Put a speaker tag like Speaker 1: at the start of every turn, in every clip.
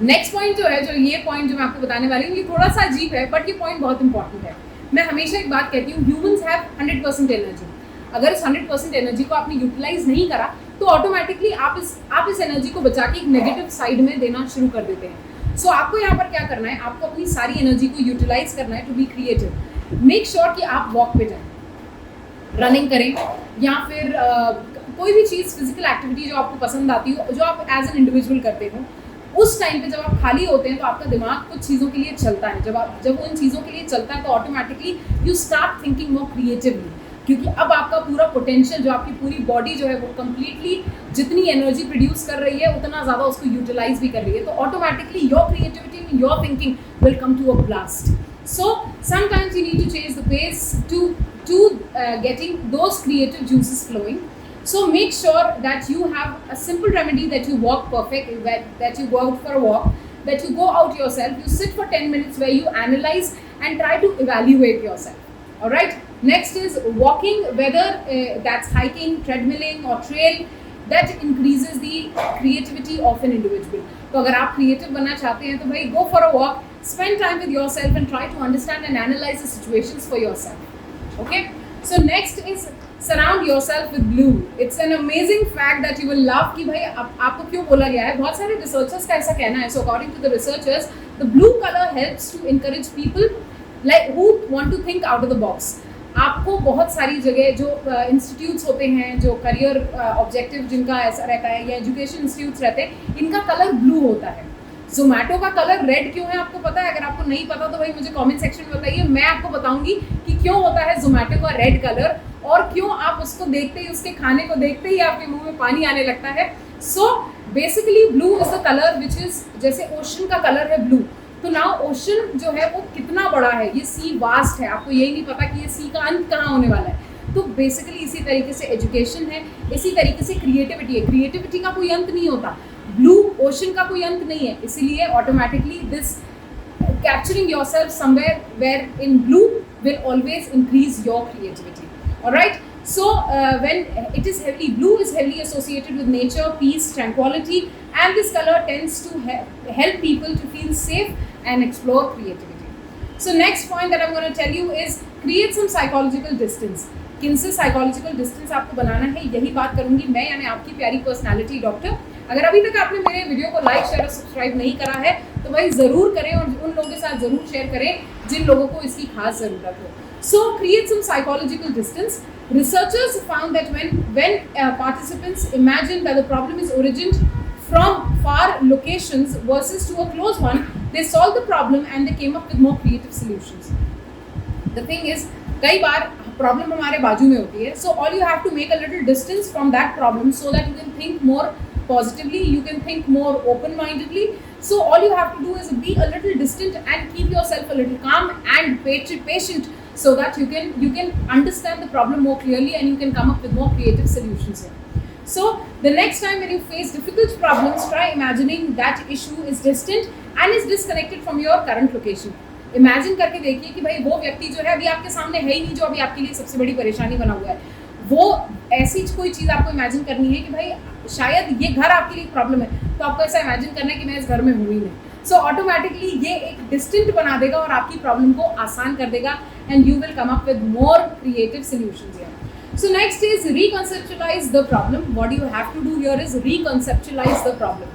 Speaker 1: Next point जो है, जो ये पॉइंट जो मैं आपको बताने वाली हूँ, ये थोड़ा सा अजीब है बट ये पॉइंट बहुत इंपॉर्टेंट है। मैं हमेशा एक बात कहती हूँ, ह्यूमंस हैव 100% एनर्जी। अगर इस 100% एनर्जी को आपने यूटिलाइज नहीं करा तो ऑटोमेटिकली आप इस एनर्जी को बचा के एक नेगेटिव साइड में देना शुरू कर देते हैं। सो आपको यहाँ पर क्या करना है, आपको अपनी सारी एनर्जी को यूटिलाइज करना है to be creative. Make sure कि आप वॉक पे जाएं, रनिंग करें, या फिर कोई भी चीज़ फिजिकल एक्टिविटी जो आपको पसंद आती हो, जो आप एज एन इंडिविजुअल करते हो। उस टाइम पे जब आप खाली होते हैं तो आपका दिमाग कुछ चीज़ों के लिए चलता है। जब उन चीज़ों के लिए चलता है तो automatically you start thinking more creatively, क्योंकि अब आपका पूरा पोटेंशियल, जो आपकी पूरी बॉडी जो है वो कम्प्लीटली जितनी एनर्जी प्रोड्यूस कर रही है उतना ज़्यादा उसको यूटिलाइज भी कर रही है। तो automatically your creativity and your thinking will come to a blast. So sometimes you need to change the pace to getting those creative juices flowing. So make sure that you have a simple remedy, that you walk perfect, that you go out for a walk, that you go out yourself, you sit for 10 minutes where you analyze and try to evaluate yourself. All right, next is walking, whether that's hiking, treadmilling or trail, that increases the creativity of an individual. तो अगर आप creative बनना चाहते हैं तो भाई go for a walk, spend time with yourself and try to understand and analyze the situations for yourself. Okay, so next is surround yourself with blue. It's an amazing fact that you will love कि भाई आपको क्यों बोला गया है। बहुत सारे researchers का ऐसा कहना है। So according to the researchers, the blue color helps to encourage people like who want to think out of the box. आपको बहुत सारी जगह जो इंस्टीट्यूट्स होते हैं, जो करियर ऑब्जेक्टिव जिनका ऐसा रहता है, या एजुकेशन इंस्टीट्यूट्स रहते हैं, इनका कलर ब्लू होता है। जोमेटो का कलर रेड क्यों है आपको पता है? अगर आपको नहीं पता तो भाई मुझे कमेंट सेक्शन में बताइए, मैं आपको बताऊंगी कि क्यों होता है जोमेटो का रेड कलर, और क्यों आप उसको देखते ही, उसके खाने को देखते ही आपके मुंह में पानी आने लगता है। So basically blue is the colour which is, जैसे ओशन का कलर है ब्लू, तो नाउ ओशन जो है वो कितना बड़ा है, ये सी वास्ट है, आपको यही नहीं पता कि ये सी का अंत कहाँ होने वाला है। तो बेसिकली इसी तरीके से एजुकेशन है, इसी तरीके से क्रिएटिविटी है। क्रिएटिविटी का कोई अंत नहीं होता, ब्लू ओशन का कोई अंत नहीं है, इसीलिए automatically this capturing yourself somewhere where in blue will always increase your creativity. All right, so when it is heavily, blue is heavily associated with nature, peace, tranquility, and this color tends to help people to feel safe and explore creativity. So next point that I'm going to tell you is create some psychological distance. किनसे psychological distance आपको बनाना है, यही बात करूंगी मैं, यानी आपकी प्यारी पर्सनालिटी डॉक्टर। अगर अभी तक आपने मेरे वीडियो को लाइक, शेयर और सब्सक्राइब नहीं करा है तो भाई ज़रूर करें, और उन लोगों के साथ ज़रूर शेयर करें जिन लोगों को इसकी खास ज़रूरत हो। So create some psychological distance. Researchers found that when participants imagine that the problem is originated from far locations versus to a close one, they solved the problem and they came up with more creative solutions. The thing is, कई बार problem हमारे बाजू में होती है, so all you have to make a little distance from that problem so that you can think more positively, you can think more open-mindedly. So all you have to do is be a little distant and keep yourself a little calm and patient, so that you can understand the problem more clearly and you can come up with more creative solutions here. So the next time when you face difficult problems, try imagining that issue is distant and is disconnected from your current location. Imagine करके देखिए कि भाई वो व्यक्ति जो है अभी आपके सामने है ही नहीं, जो अभी आपके लिए सबसे बड़ी परेशानी बना हुआ है। वो ऐसी कोई चीज़ आपको इमेजिन करनी है कि भाई शायद ये घर आपके लिए प्रॉब्लम है, तो आपको ऐसा इमेजिन करना है कि मैं इस घर में हूँ ही नहीं। सो ऑटोमेटिकली ये एक डिस्टेंट बना देगा और आपकी प्रॉब्लम को आसान कर देगा, and you will come up with more creative solutions here. So next is reconceptualize the problem. What you have to do here is reconceptualize the problem.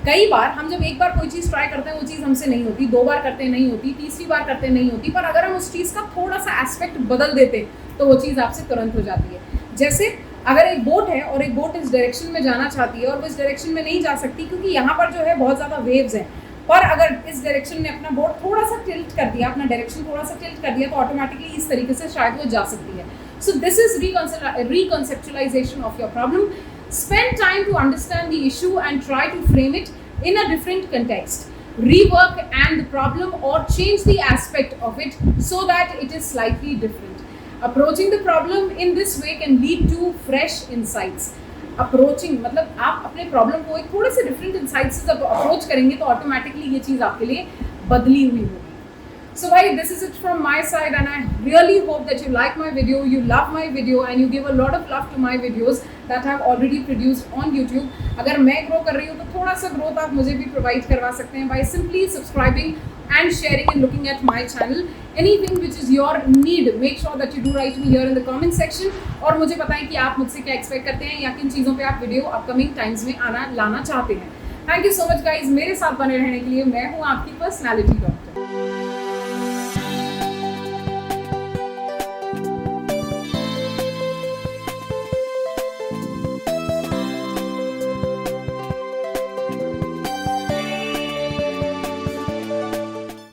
Speaker 1: कई बार हम जब एक बार कोई चीज़ ट्राई करते हैं वो चीज़ हमसे नहीं होती, 2 बार करते हैं नहीं होती, तीसरी बार करते हैं नहीं होती, पर अगर हम उस चीज़ का थोड़ा सा एस्पेक्ट बदल देते तो वो चीज़ आपसे तुरंत हो जाती है. जैसे अगर एक बोट है और एक बोट इस डायरेक्शन में जाना चाहती है और वो इस डायरेक्शन में नहीं जा सकती क्योंकि यहाँ पर जो है बहुत ज़्यादा वेव्स हैं, पर अगर इस डायरेक्शन में अपना बोट थोड़ा सा टिल्ट कर दिया, अपना डायरेक्शन थोड़ा सा टिल्ट कर दिया, तो ऑटोमेटिकली इस तरीके से शायद वो जा सकती है. So this is reconceptualization of your problem. Spend time to understand the issue and try to frame it in a different context. Rework and the problem or change the aspect of it so that it is slightly different. Approaching the problem in this way can lead to fresh insights. Approaching मतलब आप अपने problem को एक थोड़े से different insight से जब approach करेंगे तो ऑटोमेटिकली ये चीज़ आपके लिए बदली हुई होगी. So भाई, this is it from my side and I really hope that you like my video, you love my video and you give a lot of love to my videos. that I've already produced on YouTube. अगर मैं grow कर रही हूँ तो थोड़ा सा growth आप मुझे भी प्रोवाइड करवा सकते हैं by simply subscribing and sharing and looking at my channel. Anything which is your need, make sure that you do write me here in the comment section और मुझे बताएं कि आप मुझसे क्या एक्सपेक्ट करते हैं या किन चीज़ों पे आप वीडियो अपकमिंग टाइम्स में लाना चाहते हैं. Thank you so much guys मेरे साथ बने रहने के लिए. मैं हूँ आपकी पर्सनैलिटी डॉक्टर.